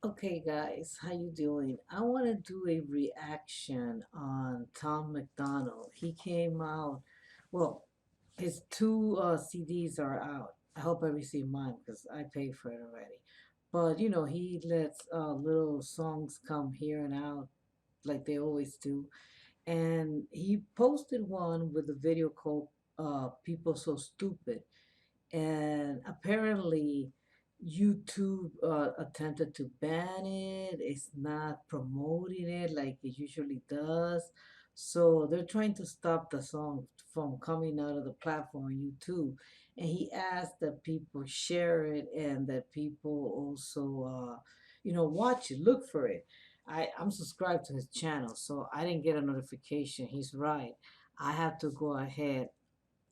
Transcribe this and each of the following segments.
Okay, guys, how you doing? I want to do a reaction on Tom McDonald. He came out, well, his two CDs are out. I hope I receive mine because I paid for it already. But he lets little songs come here and out like they always do. And he posted one with a video called "People So Stupid." And apparently YouTube attempted to ban it. It's not promoting it like it usually does. So they're trying to stop the song from coming out of the platform on YouTube. And he asked that people share it and that people also, watch it, look for it. I'm subscribed to his channel, so I didn't get a notification. He's right. I have to go ahead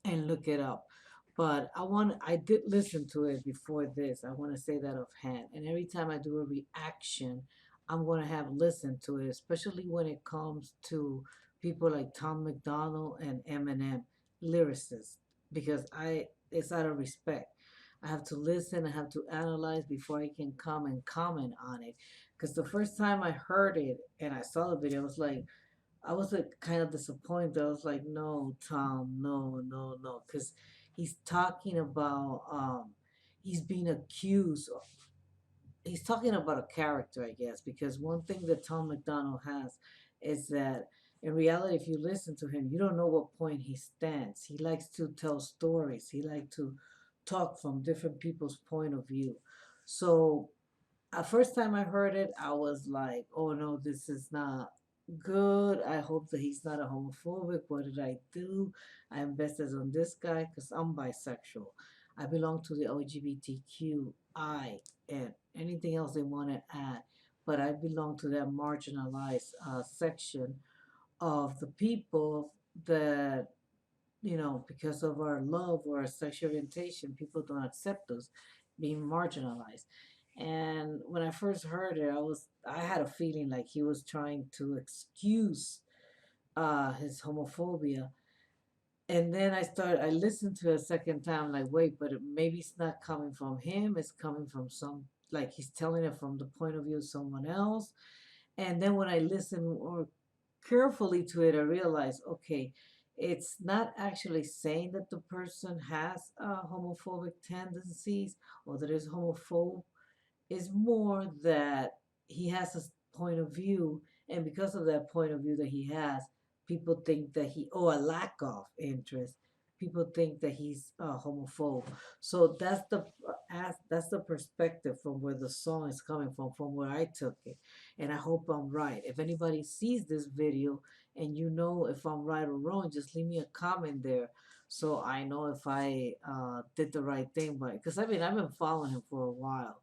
and look it up. But I did listen to it before this. I want to say that offhand. And every time I do a reaction, I'm going to have listened to it, especially when it comes to people like Tom McDonald and Eminem, lyricists, because it's out of respect. I have to listen, I have to analyze before I can come and comment on it. Because the first time I heard it and I saw the video, I was like kind of disappointed. I was like, no, Tom, no, no, no, because he's talking about he's being accused. He's talking about a character, I guess, because one thing that Tom McDonald has is that in reality, if you listen to him, you don't know what point he stands. He likes to tell stories. He likes to talk from different people's point of view. So first time I heard it, I was like, "Oh no, this is not good. I hope that he's not a homophobic. What did I do? I invested on this guy because I'm bisexual. I belong to the LGBTQI and anything else they want to add, but I belong to that marginalized section of the people that." Because of our love or our sexual orientation, people don't accept us being marginalized. And when I first heard it, I had a feeling like he was trying to excuse his homophobia. And then I listened to it a second time, like, wait, but maybe it's not coming from him, it's coming from like he's telling it from the point of view of someone else. And then when I listened more carefully to it, I realized, okay, it's not actually saying that the person has homophobic tendencies or that is homophobe. It's more that he has a point of view, and because of that point of view that he has, people think that a lack of interest. People think that he's homophobe. So that's the perspective from where the song is coming from where I took it, and I hope I'm right. If anybody sees this video and you know if I'm right or wrong, just leave me a comment there so I know if I did the right thing. But because I've been following him for a while,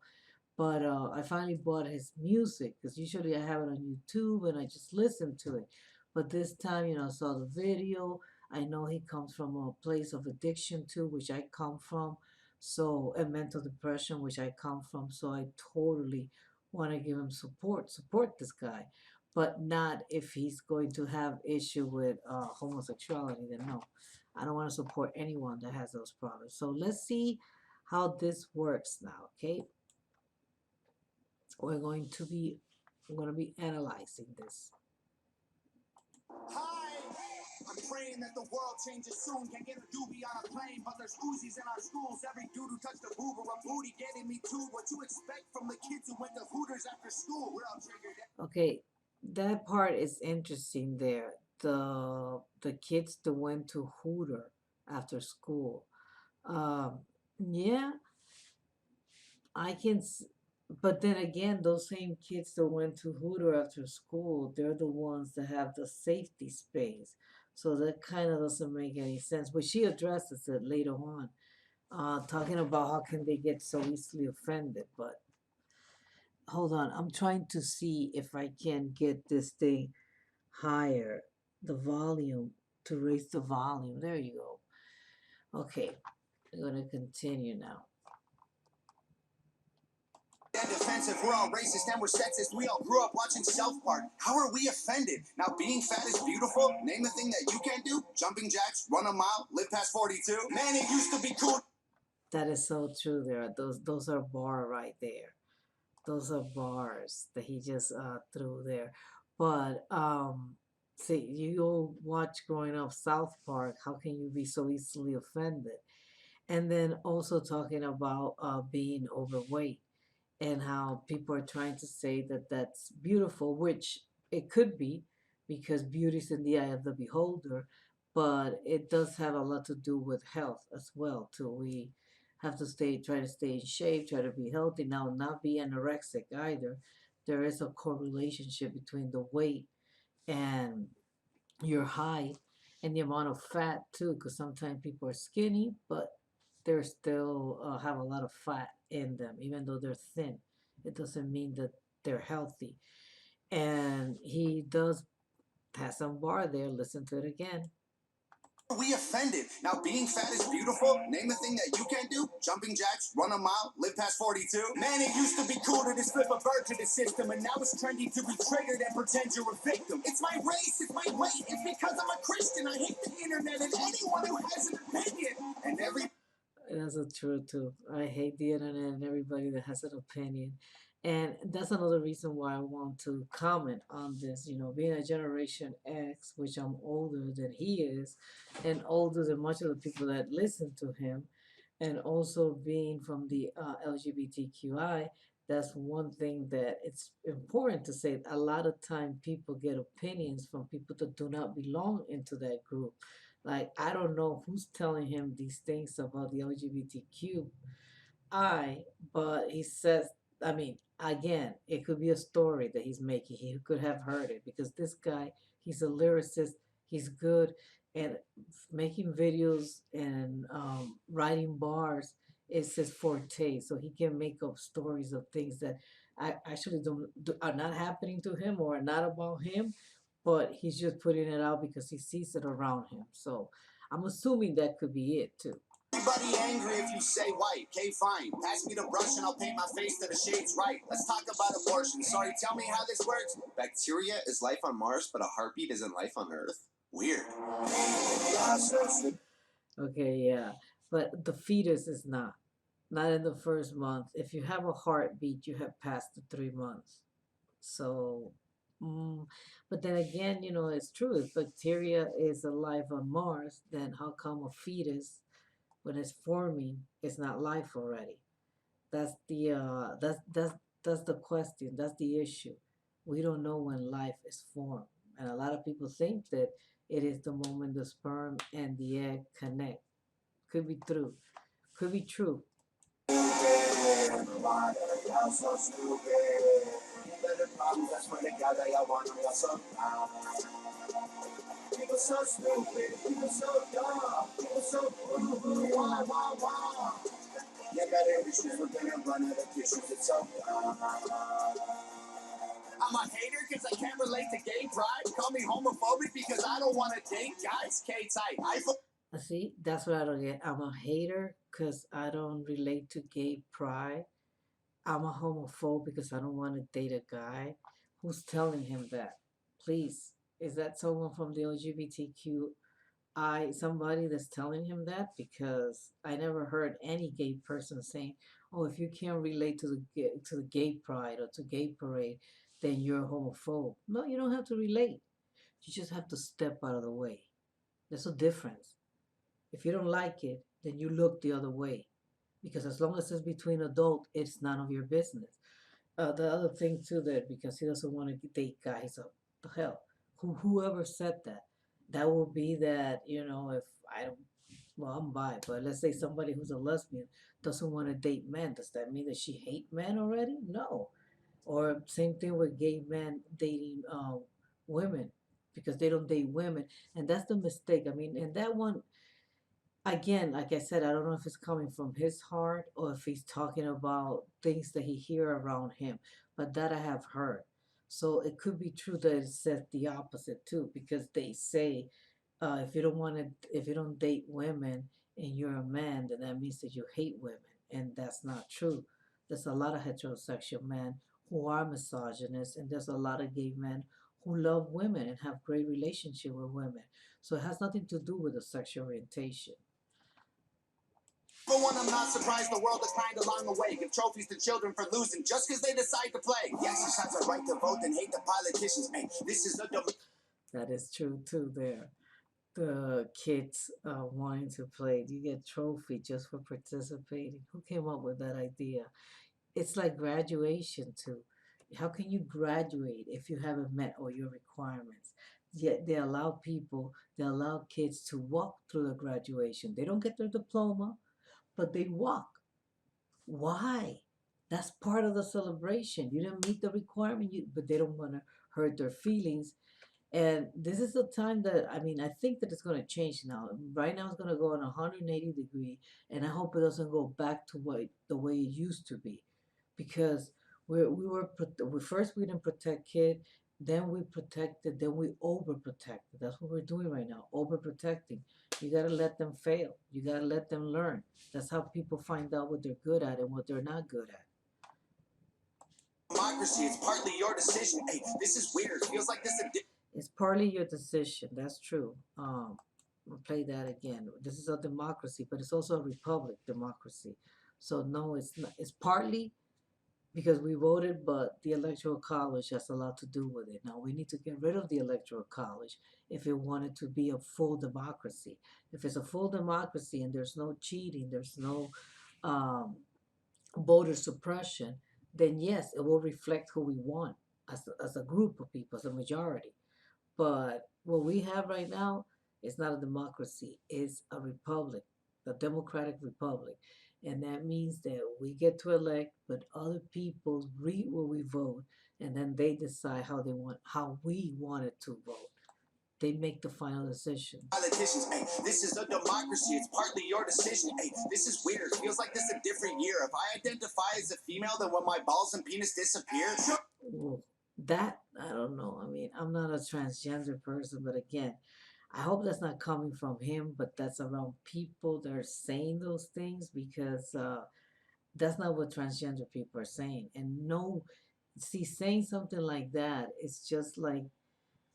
but I finally bought his music because usually I have it on YouTube and I just listen to it. But this time, I saw the video. I know he comes from a place of addiction too, which I come from. So, and mental depression, which I come from. So I totally want to give him support this guy, but not if he's going to have issue with homosexuality. Then no, I don't want to support anyone that has those problems. So let's see how this works now. Okay, we're going to be we're going to be analyzing this. Hi, I'm praying that the world changes soon. Can't get a doobie on a plane, but there's Uzis in our schools. Every dude who touched a boob or a booty getting me too. What you expect from the kids who went to Hooters after school? We're all triggered. Okay, that part is interesting there. The kids that went to Hooter after school. Um, yeah, I can. But then again, those same kids that went to Hooter after school, they're the ones that have the safety space. So that kind of doesn't make any sense. But she addresses it later on, talking about how can they get so easily offended. But hold on, I'm trying to see if I can get this thing higher, the volume, to raise the volume. There you go. Okay, we're going to continue now. And defensive, we're all racist and we're sexist. We all grew up watching South Park. How are we offended? Now, being fat is beautiful. Name the thing that you can't do: jumping jacks, run a mile, live past 42. Man, it used to be cool. That is so true there. Those are bar right there. Those are bars that he just threw there. But see, you all watch growing up South Park. How can you be so easily offended? And then also talking about being overweight and how people are trying to say that that's beautiful, which it could be because beauty is in the eye of the beholder, but it does have a lot to do with health as well. Too, we have to try to stay in shape, try to be healthy. Now, not be anorexic either. There is a correlation between the weight and your height and the amount of fat too, because sometimes people are skinny, but they're still have a lot of fat in them, even though they're thin. It doesn't mean that they're healthy. And he does have some bar there. Listen to it again. We offended. Now, being fat is beautiful. Name a thing that you can't do. Jumping jacks, run a mile, live past 42. Man, it used to be cool to just flip a bird to the system, and now it's trendy to be triggered and pretend you're a victim. It's my race, it's my weight, it's because I'm a Christian. I hate the internet and anyone who has an opinion. And every That's a true too. I hate the internet and everybody that has an opinion. And that's another reason why I want to comment on this. You know, being a Generation X, which I'm older than he is, and older than much of the people that listen to him, and also being from the LGBTQI, that's one thing that it's important to say. A lot of time people get opinions from people that do not belong into that group. Like, I don't know who's telling him these things about the LGBTQI, but he says, I mean, again, it could be a story that he's making. He could have heard it because this guy, he's a lyricist, he's good at making videos and writing bars. Is his forte, so he can make up stories of things that I actually are not happening to him or are not about him, but he's just putting it out because he sees it around him. So I'm assuming that could be it too. Everybody angry if you say white. Okay, fine. Pass me the brush and I'll paint my face to the shades right. Let's talk about abortion. Sorry, tell me how this works. Bacteria is life on Mars, but a heartbeat isn't life on Earth. Weird. Okay, yeah. But the fetus is not. Not in the first month. If you have a heartbeat, you have passed the 3 months. So, mm, but then again, you know, it's true. If bacteria is alive on Mars, then how come a fetus, when it's forming, is not life already? That's the that's the question. That's the issue. We don't know when life is formed, and a lot of people think that it is the moment the sperm and the egg connect. Could be true. Could be true. People so stupid, people so dumb, people so wah, wah, wah. You better issues, we're gonna run out of tissues, it's so dumb. I'm a hater because I can't relate to gay pride. Call me homophobic because I don't want to date guys. K-type. See, that's what I don't get. I'm a hater because I don't relate to gay pride. I'm a homophobe because I don't want to date a guy. Who's telling him that? Please, is that someone from the LGBTQI, somebody that's telling him that? Because I never heard any gay person saying, "Oh, if you can't relate to the gay pride or to gay parade, then you're a homophobe." No, you don't have to relate. You just have to step out of the way. There's a difference. If you don't like it, then you look the other way. Because as long as it's between adult, it's none of your business. The other thing too, that because he doesn't want to date guys, the hell, whoever said that, that will be that, you know, if I don't, well, I'm bi, but let's say somebody who's a lesbian doesn't want to date men. Does that mean that she hate men already? No. Or same thing with gay men dating women because they don't date women, and that's the mistake. I mean, and that one again, like I said, I don't know if it's coming from his heart or if he's talking about things that he hear around him, but that I have heard. So it could be true that it says the opposite too, because they say if you don't want to, if you don't date women and you're a man, then that means that you hate women, and that's not true. There's a lot of heterosexual men who are misogynists, and there's a lot of gay men who love women and have great relationship with women. So it has nothing to do with the sexual orientation. For one, I'm not surprised the world declined along the way. Give trophies to children for losing just because they decide to play. The exercise a right to vote and hate the politicians. Hey, this is the That is true too. There, the kids wanting to play, you get trophy just for participating. Who came up with that idea? It's like graduation too. How can you graduate if you haven't met all your requirements? Yet they allow kids to walk through the graduation. They don't get their diploma, but they walk. Why? That's part of the celebration. You didn't meet the requirement, but they don't want to hurt their feelings. And this is the time that, I mean, I think that it's going to change now. Right now, it's going to go on 180-degree, and I hope it doesn't go back to what the way it used to be, because we first we didn't protect kid, then we protected, then we overprotected. That's what we're doing right now, overprotecting. You got to let them fail. You got to let them learn. That's how people find out what they're good at and what they're not good at. democracy. It's partly your decision. Hey, this is weird. Feels like this. It's partly your decision. That's true. I'll play that again. This is a democracy, but it's also a republic democracy. So no, it's not. It's partly because we voted, but the electoral college has a lot to do with it. Now we need to get rid of the electoral college if it wanted to be a full democracy. If it's a full democracy and there's no cheating, there's no um, voter suppression, then yes, it will reflect who we want as a group of people, as a majority. But what we have right now is not a democracy, it's a republic, a democratic republic. And that means that we get to elect, but other people read what we vote, and then they decide how we wanted to vote. They make the final decision. Politicians, hey, this is a democracy. It's partly your decision. Hey, this is weird. Feels like this a different year. If I identify as a female, then when my balls and penis disappear, Well, that I don't know. I mean, I'm not a transgender person, but again, I hope that's not coming from him, but that's around people that are saying those things because that's not what transgender people are saying. And no, see, saying something like that is just like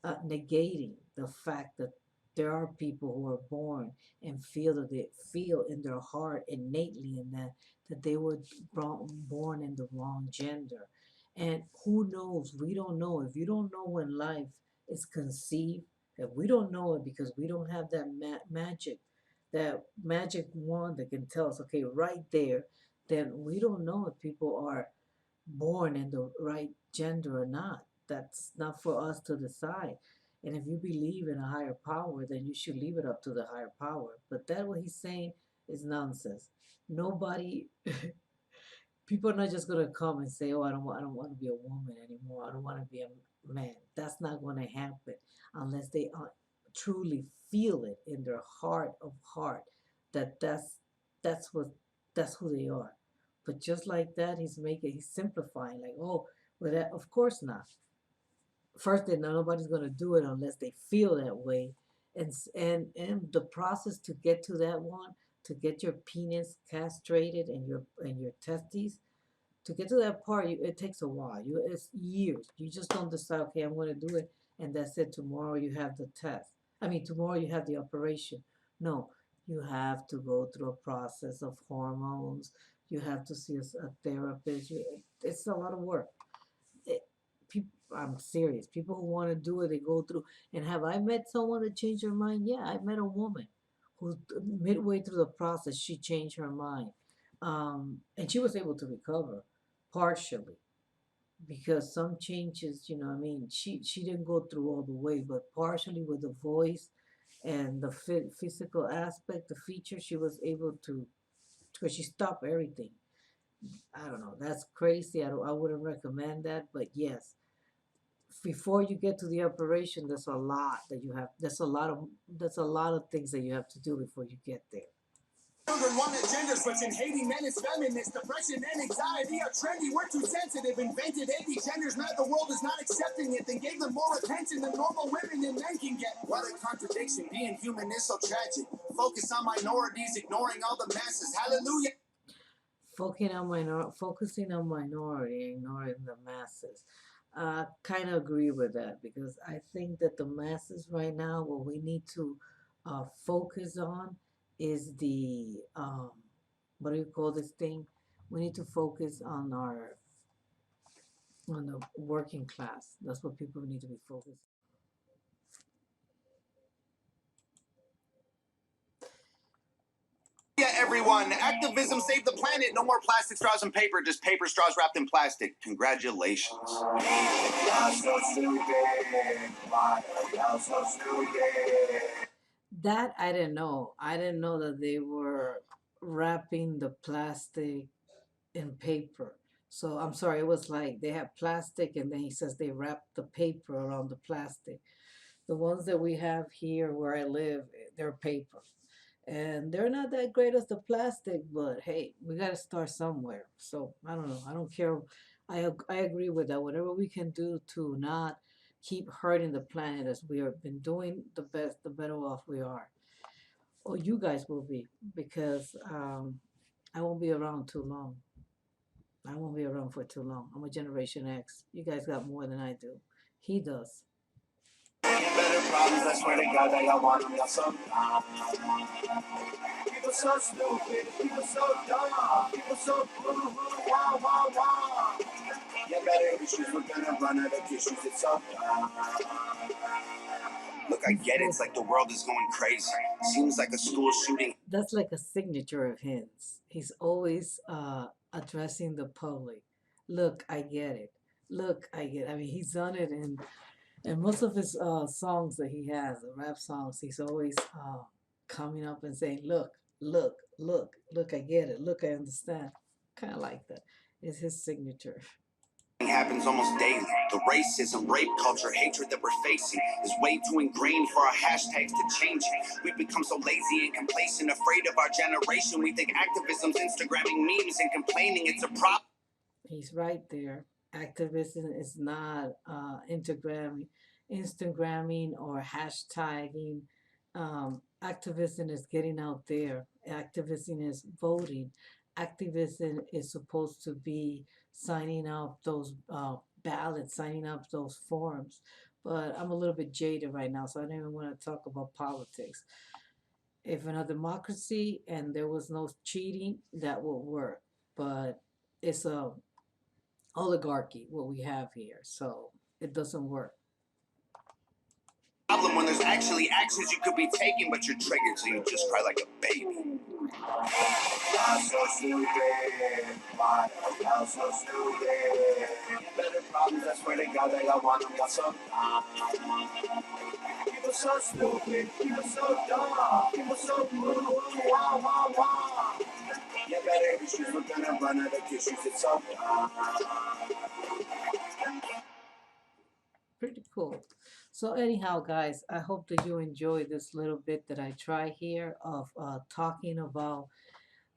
negating the fact that there are people who are born and feel that they feel in their heart innately in that they were born in the wrong gender. And who knows? We don't know. If you don't know when life is conceived, if we don't know it because we don't have that magic wand that can tell us, okay, right there, then we don't know if people are born in the right gender or not. That's not for us to decide. And if you believe in a higher power, then you should leave it up to the higher power. But that what he's saying is nonsense. Nobody, people are not just gonna come and say, "Oh, I don't want to be a woman anymore. I don't want to be a man." That's not going to happen unless they truly feel it in their heart of heart that that's what that's who they are. But just like that, he's simplifying like, oh, well, that of course not. First, then nobody's gonna do it unless they feel that way, and the process to get to that one, to get your penis castrated and your testes, to get to that part, it takes a while. It's years. You just don't decide, okay, I'm going to do it, and that's it. Tomorrow you have the test. I mean, tomorrow you have the operation. No, you have to go through a process of hormones. You have to see a therapist. It's a lot of work. It, people, I'm serious. People who want to do it, they go through. And have I met someone that changed their mind? Yeah, I met a woman who midway through the process she changed her mind, and she was able to recover partially because some changes, I mean, she didn't go through all the way, but partially with the voice and the physical aspect, the feature, she was able to, because she stopped everything. I don't know. That's crazy. I wouldn't recommend that, but yes, before you get to the operation, there's a lot that you have. That's a lot of things that you have to do before you get there. children want a gender switch and hating men is feminist. Depression and anxiety are trendy. We're too sensitive. Invented anti-genders, now the world is not accepting it. Then gave them more attention than normal women and men can get. What a contradiction. Being human is so tragic. Focus on minorities, ignoring all the masses. Hallelujah. Focusing on minority, ignoring the masses. Kind of agree with that because I think that the masses right now, what we need to focus on is the what do you call this thing? We need to focus on the working class. That's what people need to be focused. Yeah, everyone. Activism saved the planet. No more plastic straws and paper, just paper straws wrapped in plastic. Congratulations. Y'all so stupid. Why are y'all so stupid? That I didn't know. I didn't know that they were wrapping the plastic in paper. So I'm sorry, it was like they have plastic and then he says they wrap the paper around the plastic. The ones that we have here where I live, they're paper. And they're not that great as the plastic, but hey, we got to start somewhere. So I don't know. I don't care. I agree with that. Whatever we can do to not keep hurting the planet as we have been doing, the best, the better off we are. Or you guys will be, because I won't be around too long. I won't be around for too long. I'm a Generation X. You guys got more than I do. He does. Better problems, I swear to God, that y'all want them, y'all so dumb. People so stupid, people so dumb, people so blue, wah, wah, wah. Get better issues, we're gonna run out of tissues, it's so dumb. Look, I get it, it's like the world is going crazy. Seems like a school shooting. That's like a signature of his. He's always addressing the public. Look, I get it. Look, I get it. I mean, he's done it in and most of his songs that he has, the rap songs. He's always coming up and saying, "Look, look, look, look, I get it. Look, I understand." Kind of like that. It's his signature. Happens almost daily. The racism, rape culture, hatred that we're facing is way too ingrained for our hashtags to change it. We've become so lazy and complacent, afraid of our generation. We think activism's Instagramming memes and complaining it's a problem. He's right there. Activism is not Instagramming or hashtagging. Activism is getting out there. Activism is voting. Activism is supposed to be signing up those ballots, signing up those forms. But I'm a little bit jaded right now, so I don't even want to talk about politics. If in a democracy and there was no cheating, that would work. But it's a oligarchy what we have here, so it doesn't work. Problem when there's actually actions you could be taking, but you're triggered, so you just cry like a baby. Y'all so stupid. Why are y'all so stupid? Better problems, I swear to God that y'all want them, y'all so dumb. People so stupid, people so dumb, people so blue, wah, wah, wah. Get better issues, we're gonna run out of tissues, it's so dumb. Pretty cool. So anyhow, guys, I hope that you enjoy this little bit that I try here of talking about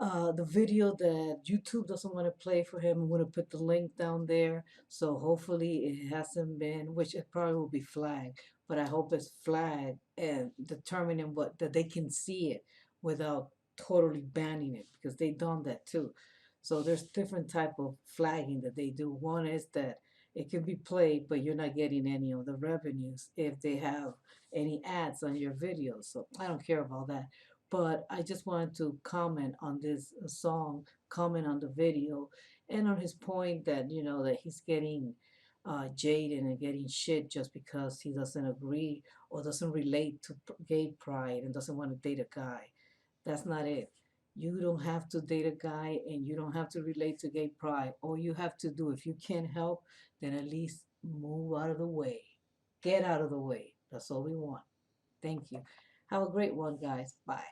the video that YouTube doesn't want to play for him. I'm going to put the link down there. So hopefully it hasn't been, which it probably will be flagged, but I hope it's flagged and determining what that they can see it without totally banning it, because they done that too. So there's different type of flagging that they do. One is that it can be played, but you're not getting any of the revenues if they have any ads on your videos. So I don't care about that. But I just wanted to comment on this song, comment on the video, and on his point that, you know, that he's getting jaded and getting shit just because he doesn't agree or doesn't relate to gay pride and doesn't want to date a guy. That's not it. You don't have to date a guy and you don't have to relate to gay pride. All you have to do, if you can't help, then at least move out of the way. Get out of the way. That's all we want. Thank you. Have a great one, guys. Bye.